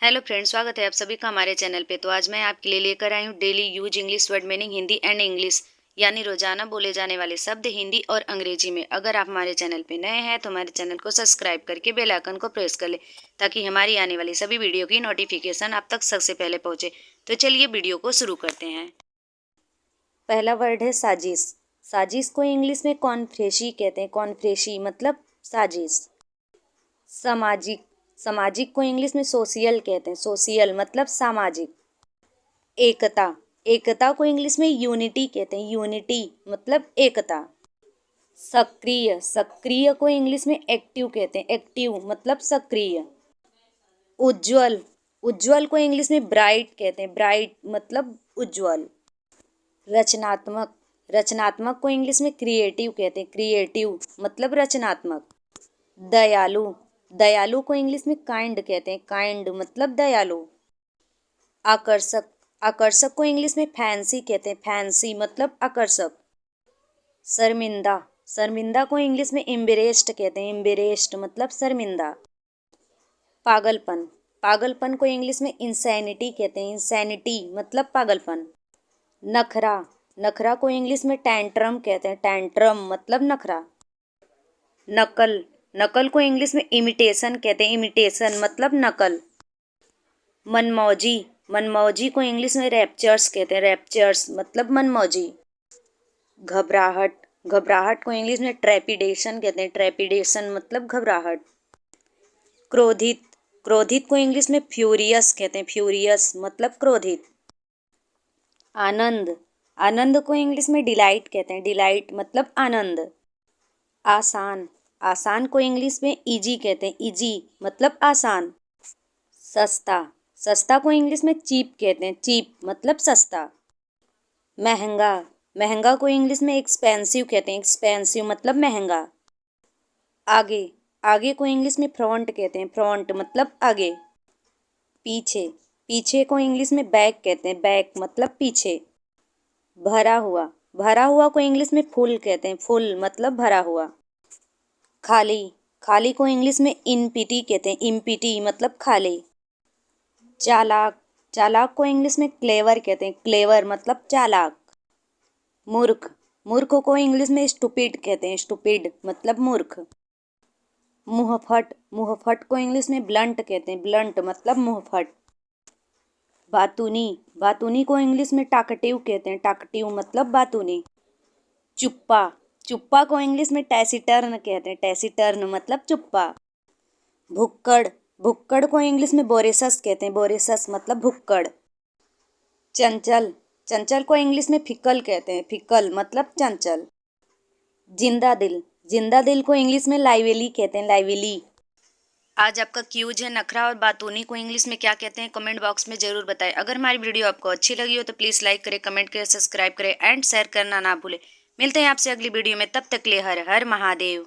Hello friends, स्वागत है आप सभी का हमारे चैनल पे। तो आज मैं आपके लिए लेकर आई हूँ daily use English word meaning Hindi and English, यानी रोजाना बोले जाने वाले शब्द हिंदी और अंग्रेजी में। अगर आप हमारे चैनल पे नए हैं तो हमारे चैनल को सब्सक्राइब करके बेल आइकन को प्रेस कर ले, ताकि हमारी आने वाली सभी वीडियो की नोटिफिकेशन आप तक सबसे पहले पहुँचे। तो चलिए वीडियो को शुरू करते हैं। पहला वर्ड है साजिश। साजिश को इंग्लिश में कॉन्फ्रेंसी कहते हैं। कॉन्फ्रेंसी मतलब साजिश। सामाजिक। सामाजिक को इंग्लिश में सोशियल कहते हैं। सोशियल मतलब सामाजिक। एकता। एकता को इंग्लिश में यूनिटी कहते हैं। यूनिटी मतलब एकता। सक्रिय। सक्रिय को इंग्लिश में एक्टिव कहते हैं। एक्टिव मतलब सक्रिय। उज्ज्वल। उज्ज्वल को इंग्लिश में ब्राइट कहते हैं। ब्राइट मतलब उज्ज्वल। रचनात्मक। रचनात्मक को इंग्लिश में क्रिएटिव कहते हैं। क्रिएटिव मतलब रचनात्मक। दयालु। दयालु को इंग्लिश में काइंड कहते हैं। काइंड मतलब दयालु। आकर्षक। आकर्षक को इंग्लिश में फैंसी कहते हैं। फैंसी मतलब आकर्षक। शर्मिंदा। शर्मिंदा को इंग्लिश में एम्बेरेस्ड कहते हैं। एम्बेरेस्ड मतलब शर्मिंदा। पागलपन। पागलपन को इंग्लिश में इंसैनिटी कहते हैं। इंसैनिटी मतलब पागलपन। नखरा। नखरा को इंग्लिश में टैंट्रम कहते हैं। टैंट्रम मतलब नखरा। नकल। नकल को इंग्लिश में इमिटेशन कहते हैं। इमिटेशन मतलब नकल। मनमौजी। मनमौजी को इंग्लिश में रैप्चर्स कहते हैं। रैप्चर्स मतलब मनमौजी। घबराहट। घबराहट को इंग्लिश में ट्रेपिडेशन कहते हैं। ट्रेपिडेशन मतलब घबराहट। क्रोधित। क्रोधित को इंग्लिश में फ्यूरियस कहते हैं। फ्यूरियस मतलब क्रोधित। आनंद। आनंद को इंग्लिश में डिलाइट कहते हैं। डिलाइट मतलब आनंद। आसान। आसान को इंग्लिश में इजी कहते हैं। इजी मतलब आसान। सस्ता। सस्ता को इंग्लिश में चीप कहते हैं। चीप मतलब सस्ता। महंगा। महंगा को इंग्लिश में एक्सपेंसिव कहते हैं। एक्सपेंसिव मतलब महंगा। आगे। आगे को इंग्लिश में फ्रंट कहते हैं। फ्रंट मतलब आगे। पीछे। पीछे को इंग्लिश में बैक कहते हैं। बैक मतलब पीछे। भरा हुआ। भरा हुआ को इंग्लिश में फुल कहते हैं। फुल मतलब भरा हुआ। खाली। खाली को इंग्लिश में इम्पिटी कहते हैं। इम्पिटी मतलब खाली। चालाक। चालाक को इंग्लिश में क्लेवर कहते हैं। क्लेवर मतलब चालाक। मूर्ख। मूर्ख को इंग्लिश में स्टूपिड कहते हैं। स्टूपिड मतलब मूर्ख। मुंहफट। मुंहफट को इंग्लिश में ब्लंट कहते हैं। ब्लंट मतलब मुंहफट। बातूनी। बातूनी को इंग्लिश में टाकटिव कहते हैं। टाकटिव मतलब बातूनी। चुप्पा। चुप्पा को इंग्लिश में टैसिटर्न कहते हैं। टैसिटर्न मतलब चुप्पा। भुक्कड़। भुक्कड़ को इंग्लिश में बोरेसस कहते हैं। बोरेसस मतलब भुक्कड़। चंचल। चंचल को इंग्लिश में फिक्कल कहते हैं। फिक्कल मतलब चंचल। जिंदा दिल। जिंदा दिल को इंग्लिश में लाइवेली कहते हैं। लाइवेली। आज आपका क्यूज है नखरा और बातूनी को इंग्लिश में क्या कहते हैं, कमेंट बॉक्स में जरूर बताएं। अगर हमारी वीडियो आपको अच्छी लगी हो तो प्लीज़ लाइक करें, कमेंट करें, सब्सक्राइब करें एंड शेयर करना ना भूलें। मिलते हैं आपसे अगली वीडियो में, तब तक के लिए हर हर महादेव।